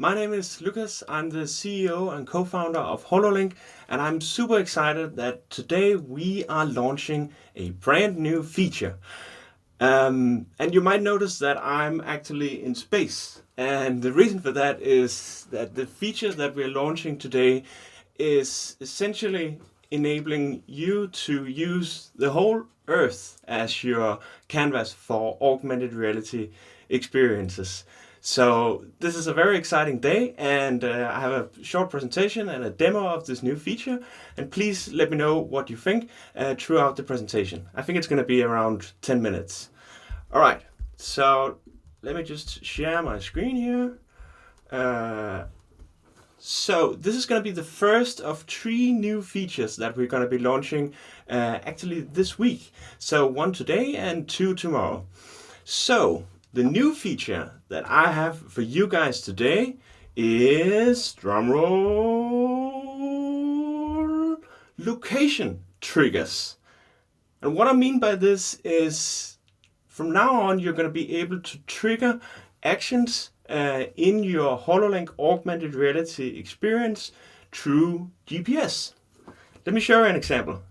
My name is Lucas. I'm the CEO and co-founder of Hololink, and I'm super excited that today we are launching a brand new feature. And you might notice that I'm actually in space. And the reason for that is that the feature that we're launching today is essentially enabling you to use the whole Earth as your canvas for augmented reality experiences. So this is a very exciting day, and I have a short presentation and a demo of this new feature. And please let me know what you think throughout the presentation. I think it's going to be around 10 minutes. All right, so let me just share my screen here. So this is going to be the first of 3 new features that we're going to be launching actually this week. So 1 today and 2 tomorrow. So the new feature that I have for you guys today is, drumroll, location triggers. And what I mean by this is from now on you're going to be able to trigger actions in your Hololink augmented reality experience through GPS. Let me show you an example.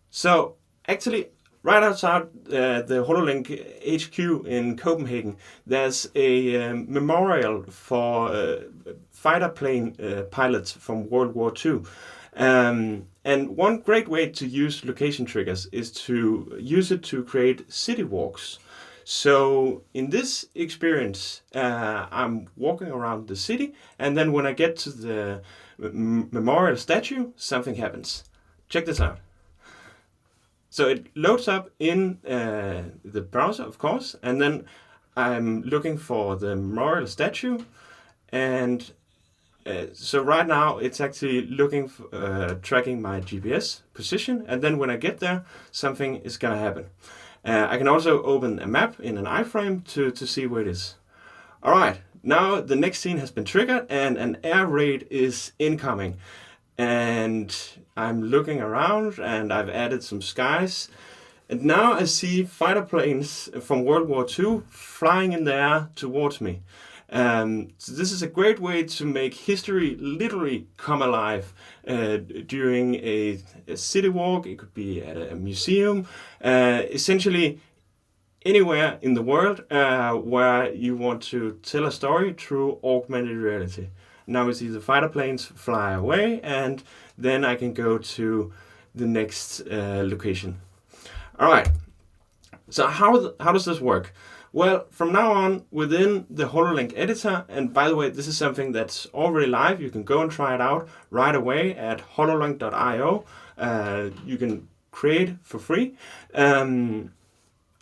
So actually, right outside the Hololink HQ in Copenhagen, there's a memorial for fighter plane pilots from World War II. And one great way to use location triggers is to use it to create city walks. So in this experience, I'm walking around the city, and then when I get to the memorial statue, something happens. Check this out. So it loads up in the browser, of course, and then I'm looking for the memorial statue, and so right now it's actually looking for, tracking my GPS position, and then when I get there, something is gonna happen. I can also open a map in an iframe to see where it is. All right, now the next scene has been triggered and an air raid is incoming. And I'm looking around and I've added some skies. And now I see fighter planes from World War II flying in the air towards me. So this is a great way to make history literally come alive during a city walk. It could be at a museum, essentially anywhere in the world where you want to tell a story through augmented reality. Now we see the fighter planes fly away, and then I can go to the next location. All right, so how does this work? Well, from now on, within the Hololink editor, and by the way, this is something that's already live. You can go and try it out right away at hololink.io. You can create for free. All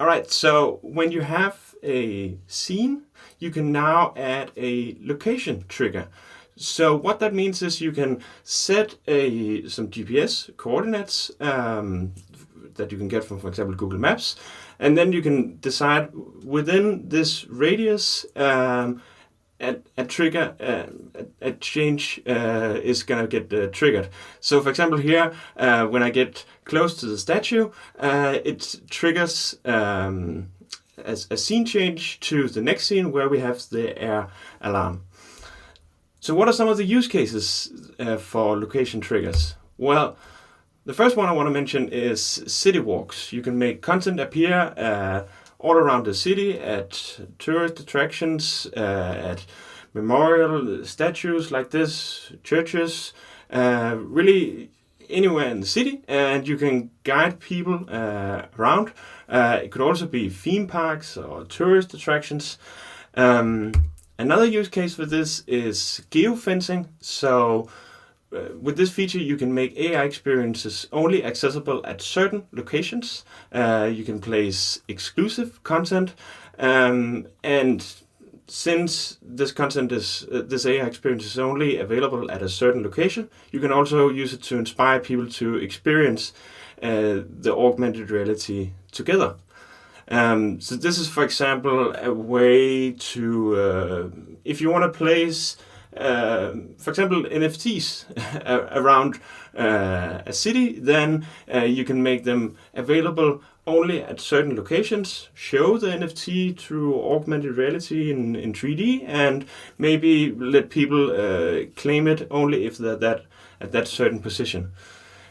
right, so when you have a scene, you can now add a location trigger. So what that means is you can set some GPS coordinates that you can get from, for example, Google Maps, and then you can decide within this radius a trigger, a change is gonna get triggered. So for example here, when I get close to the statue, it triggers as a scene change to the next scene where we have the air alarm. So what are some of the use cases for location triggers? Well, the first one I want to mention is city walks. You can make content appear all around the city at tourist attractions, at memorial statues like this, churches, really anywhere in the city, and you can guide people around. It could also be theme parks or tourist attractions. Another use case for this is geofencing. So with this feature, you can make AI experiences only accessible at certain locations. You can place exclusive content, and since this content this AI experience is only available at a certain location, you can also use it to inspire people to experience the augmented reality together. So this is, for example, a way to, if you want to place, for example, NFTs around a city, then you can make them available only at certain locations, show the NFT through augmented reality in 3D, and maybe let people claim it only if they're at that certain position.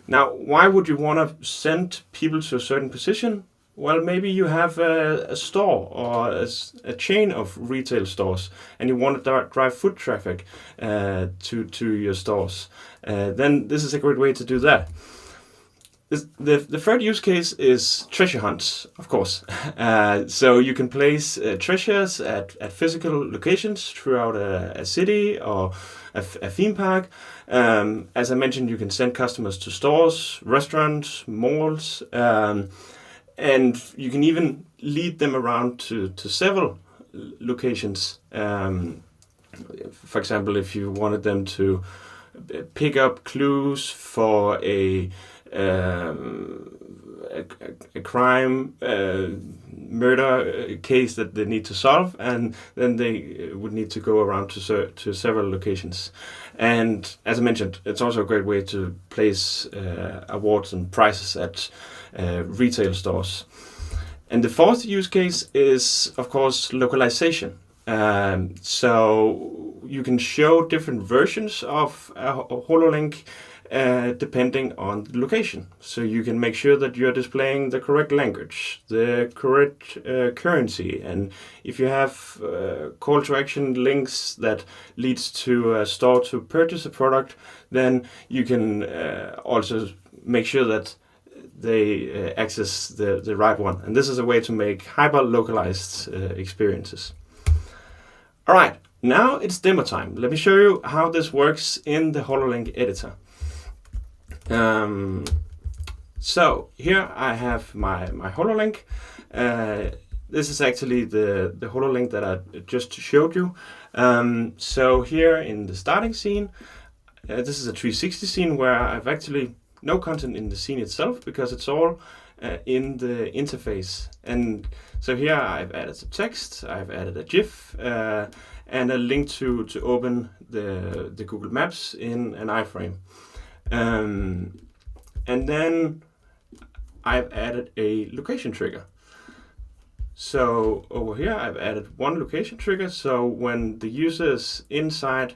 Now, why would you want to send people to a certain position? Well, maybe you have a store or a chain of retail stores, and you want to drive foot traffic to your stores. Then this is a great way to do that. The third use case is treasure hunts, of course. So you can place treasures at physical locations throughout a city or a theme park. As I mentioned, you can send customers to stores, restaurants, malls, and you can even lead them around to several locations. For example, if you wanted them to pick up clues for a crime, murder case that they need to solve, and then they would need to go around to several locations. And as I mentioned, it's also a great way to place awards and prizes at retail stores. And the fourth use case is, of course, localization. So you can show different versions of a Hololink depending on the location. So you can make sure that you're displaying the correct language, the correct currency, and if you have call to action links that leads to a store to purchase a product, then you can also make sure that they access the right one. And this is a way to make hyper-localized experiences. All right, now it's demo time. Let me show you how this works in the Hololink editor. So here I have my Hololink. This is actually the Hololink that I just showed you. So here in the starting scene, this is a 360 scene where I've actually no content in the scene itself because it's all in the interface. And so here I've added some text, I've added a GIF, and a link to open the Google Maps in an iframe. And then I've added a location trigger. So over here I've added one location trigger, so when the user is inside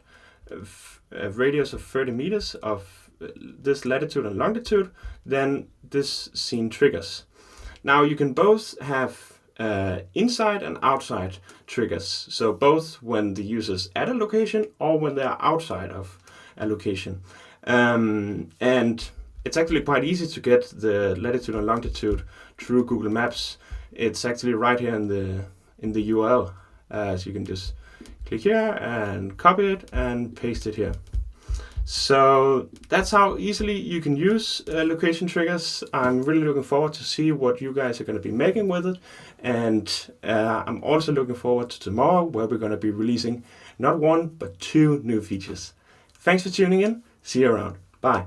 a radius of 30 meters of this latitude and longitude, then this scene triggers. Now you can both have inside and outside triggers, so both when the user's at a location or when they're outside of a location. And it's actually quite easy to get the latitude and longitude through Google Maps. It's actually right here in the URL. So you can just click here and copy it and paste it here. So that's how easily you can use location triggers. I'm really looking forward to see what you guys are going to be making with it. And I'm also looking forward to tomorrow, where we're going to be releasing not one, but 2 new features. Thanks for tuning in. See you around. Bye.